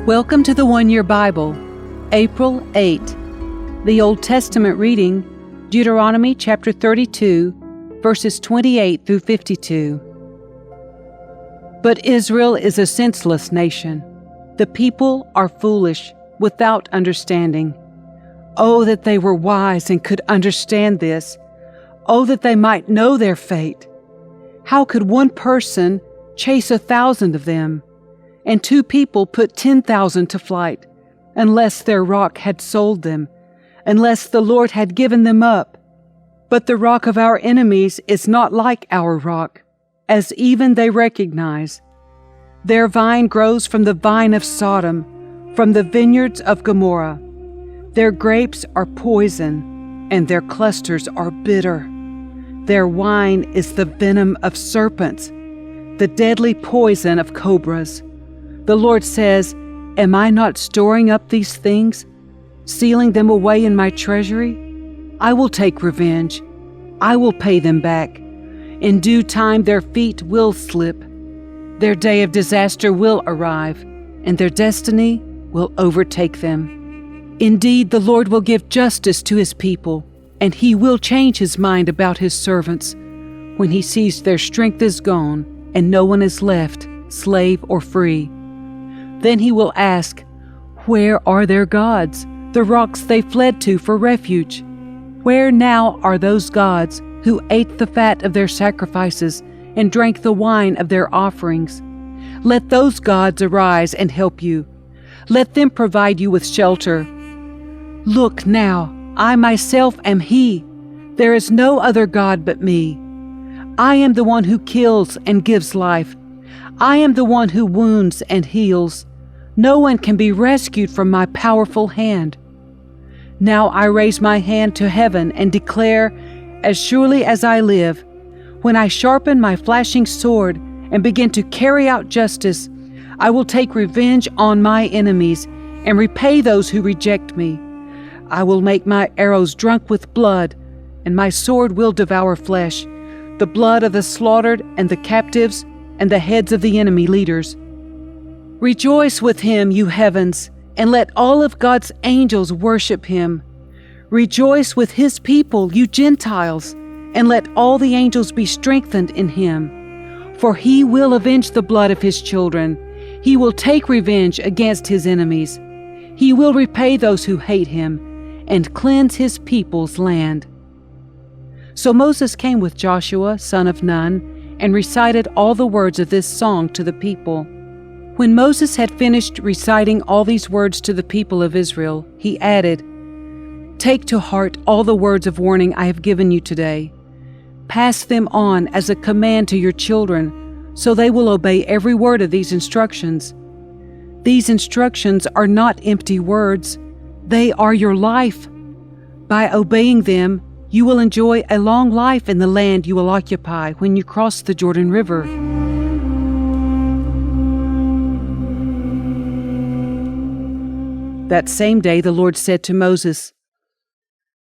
Welcome to the One Year Bible, April 8. The Old Testament reading, Deuteronomy chapter 32, verses 28 through 52. But Israel is a senseless nation. The people are foolish, without understanding. Oh, that they were wise and could understand this. Oh, that they might know their fate. How could one person chase 1,000 of them, and 2 people put 10,000 to flight, unless their rock had sold them, unless the Lord had given them up? But the rock of our enemies is not like our rock, as even they recognize. Their vine grows from the vine of Sodom, from the vineyards of Gomorrah. Their grapes are poison, and their clusters are bitter. Their wine is the venom of serpents, the deadly poison of cobras. The Lord says, Am I not storing up these things, sealing them away in my treasury? I will take revenge. I will pay them back. In due time their feet will slip. Their day of disaster will arrive, and their destiny will overtake them. Indeed, the Lord will give justice to his people, and he will change his mind about his servants when he sees their strength is gone and no one is left, slave or free. Then he will ask, Where are their gods, the rocks they fled to for refuge? Where now are those gods who ate the fat of their sacrifices and drank the wine of their offerings? Let those gods arise and help you. Let them provide you with shelter. Look now, I myself am He. There is no other God but me. I am the one who kills and gives life. I am the one who wounds and heals. No one can be rescued from my powerful hand. Now I raise my hand to heaven and declare, as surely as I live, when I sharpen my flashing sword and begin to carry out justice, I will take revenge on my enemies and repay those who reject me. I will make my arrows drunk with blood, and my sword will devour flesh, the blood of the slaughtered and the captives and the heads of the enemy leaders. Rejoice with him, you heavens, and let all of God's angels worship him. Rejoice with his people, you Gentiles, and let all the angels be strengthened in him. For he will avenge the blood of his children. He will take revenge against his enemies. He will repay those who hate him and cleanse his people's land. So Moses came with Joshua, son of Nun, and recited all the words of this song to the people. When Moses had finished reciting all these words to the people of Israel, he added, Take to heart all the words of warning I have given you today. Pass them on as a command to your children, so they will obey every word of these instructions. These instructions are not empty words. They are your life. By obeying them, you will enjoy a long life in the land you will occupy when you cross the Jordan River. That same day the Lord said to Moses,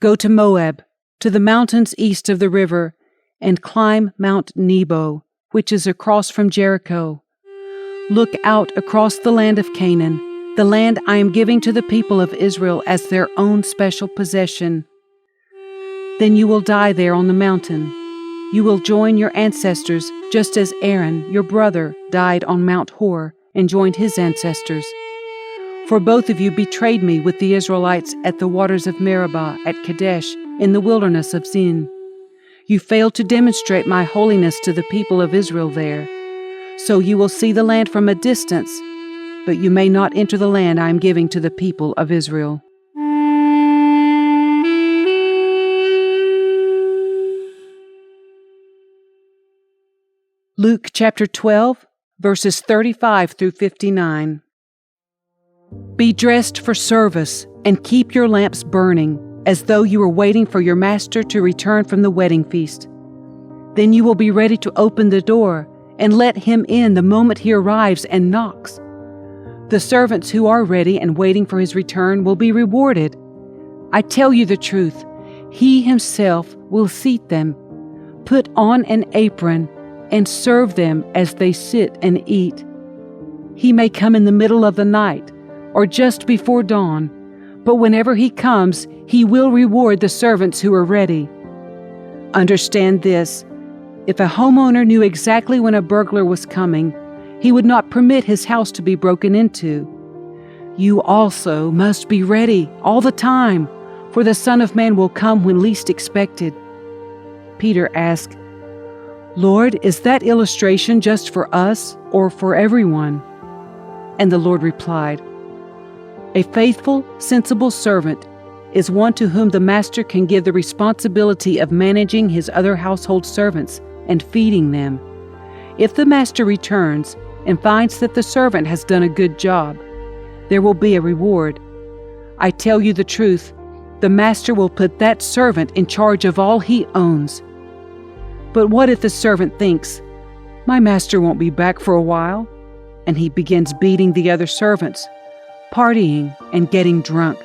Go to Moab, to the mountains east of the river, and climb Mount Nebo, which is across from Jericho. Look out across the land of Canaan, the land I am giving to the people of Israel as their own special possession. Then you will die there on the mountain. You will join your ancestors, just as Aaron, your brother, died on Mount Hor and joined his ancestors. For both of you betrayed me with the Israelites at the waters of Meribah at Kadesh in the wilderness of Zin. You failed to demonstrate my holiness to the people of Israel there. So you will see the land from a distance, but you may not enter the land I am giving to the people of Israel. Luke chapter 12, verses 35 through 59. Be dressed for service and keep your lamps burning, as though you were waiting for your master to return from the wedding feast. Then you will be ready to open the door and let him in the moment he arrives and knocks. The servants who are ready and waiting for his return will be rewarded. I tell you the truth, he himself will seat them, put on an apron, and serve them as they sit and eat. He may come in the middle of the night, or just before dawn, but whenever he comes, he will reward the servants who are ready. Understand this: if a homeowner knew exactly when a burglar was coming, he would not permit his house to be broken into. You also must be ready all the time, for the Son of Man will come when least expected." Peter asked, "Lord, is that illustration just for us or for everyone?" And the Lord replied, "A faithful, sensible servant is one to whom the master can give the responsibility of managing his other household servants and feeding them. If the master returns and finds that the servant has done a good job, there will be a reward. I tell you the truth, the master will put that servant in charge of all he owns. But what if the servant thinks, 'My master won't be back for a while,' and he begins beating the other servants, partying, and getting drunk?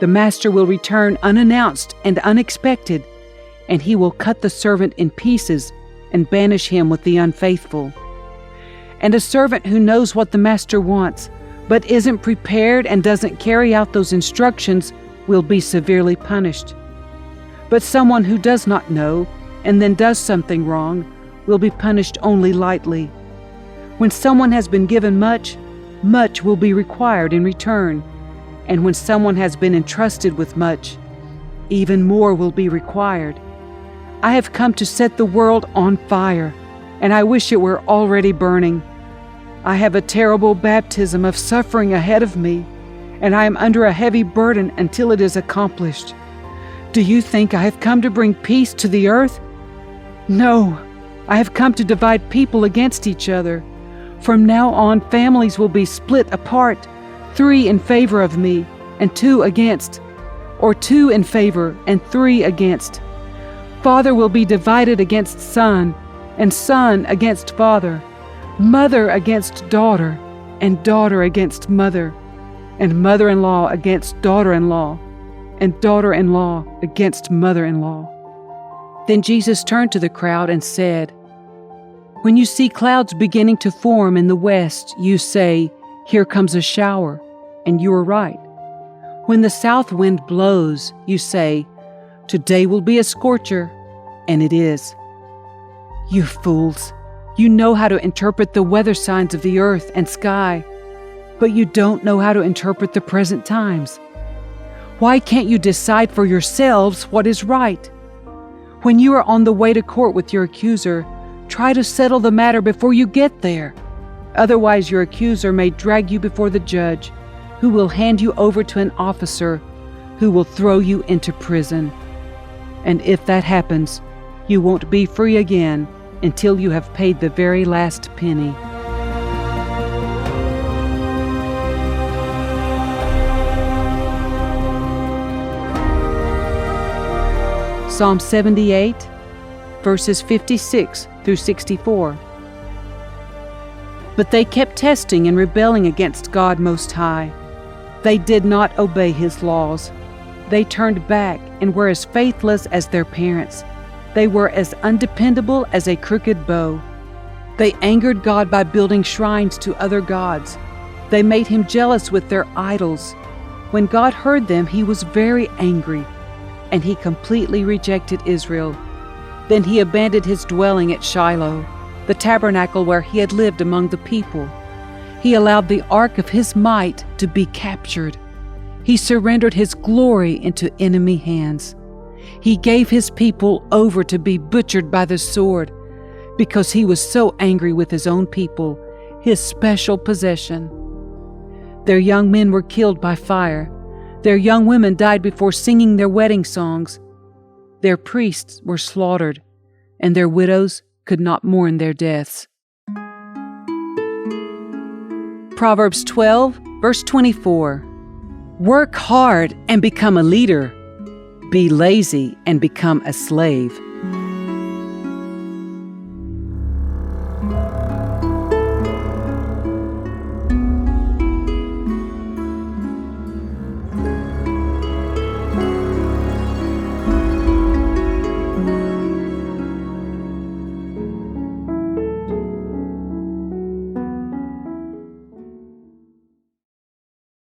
The master will return unannounced and unexpected, and he will cut the servant in pieces and banish him with the unfaithful. And a servant who knows what the master wants, but isn't prepared and doesn't carry out those instructions will be severely punished. But someone who does not know and then does something wrong will be punished only lightly. When someone has been given much, much will be required in return. And when someone has been entrusted with much, even more will be required. I have come to set the world on fire, and I wish it were already burning. I have a terrible baptism of suffering ahead of me, and I am under a heavy burden until it is accomplished. Do you think I have come to bring peace to the earth? No, I have come to divide people against each other. From now on, families will be split apart, 3 in favor of me, and 2 against, or 2 in favor and 3 against. Father will be divided against son, and son against father, mother against daughter, and daughter against mother, and mother-in-law against daughter-in-law, and daughter-in-law against mother-in-law." Then Jesus turned to the crowd and said, "When you see clouds beginning to form in the west, you say, 'Here comes a shower,' and you are right. When the south wind blows, you say, 'Today will be a scorcher,' and it is. You fools, you know how to interpret the weather signs of the earth and sky, but you don't know how to interpret the present times. Why can't you decide for yourselves what is right? When you are on the way to court with your accuser, try to settle the matter before you get there. Otherwise, your accuser may drag you before the judge, who will hand you over to an officer who will throw you into prison. And if that happens, you won't be free again until you have paid the very last penny." Psalm 78, verses 56 through 64. But they kept testing and rebelling against God Most High. They did not obey His laws. They turned back and were as faithless as their parents. They were as undependable as a crooked bow. They angered God by building shrines to other gods. They made Him jealous with their idols. When God heard them, He was very angry, and He completely rejected Israel. Then He abandoned His dwelling at Shiloh, the tabernacle where He had lived among the people. He allowed the ark of His might to be captured. He surrendered His glory into enemy hands. He gave His people over to be butchered by the sword because He was so angry with His own people, His special possession. Their young men were killed by fire. Their young women died before singing their wedding songs. Their priests were slaughtered, and their widows could not mourn their deaths. Proverbs 12, verse 24. Work hard and become a leader. Be lazy and become a slave.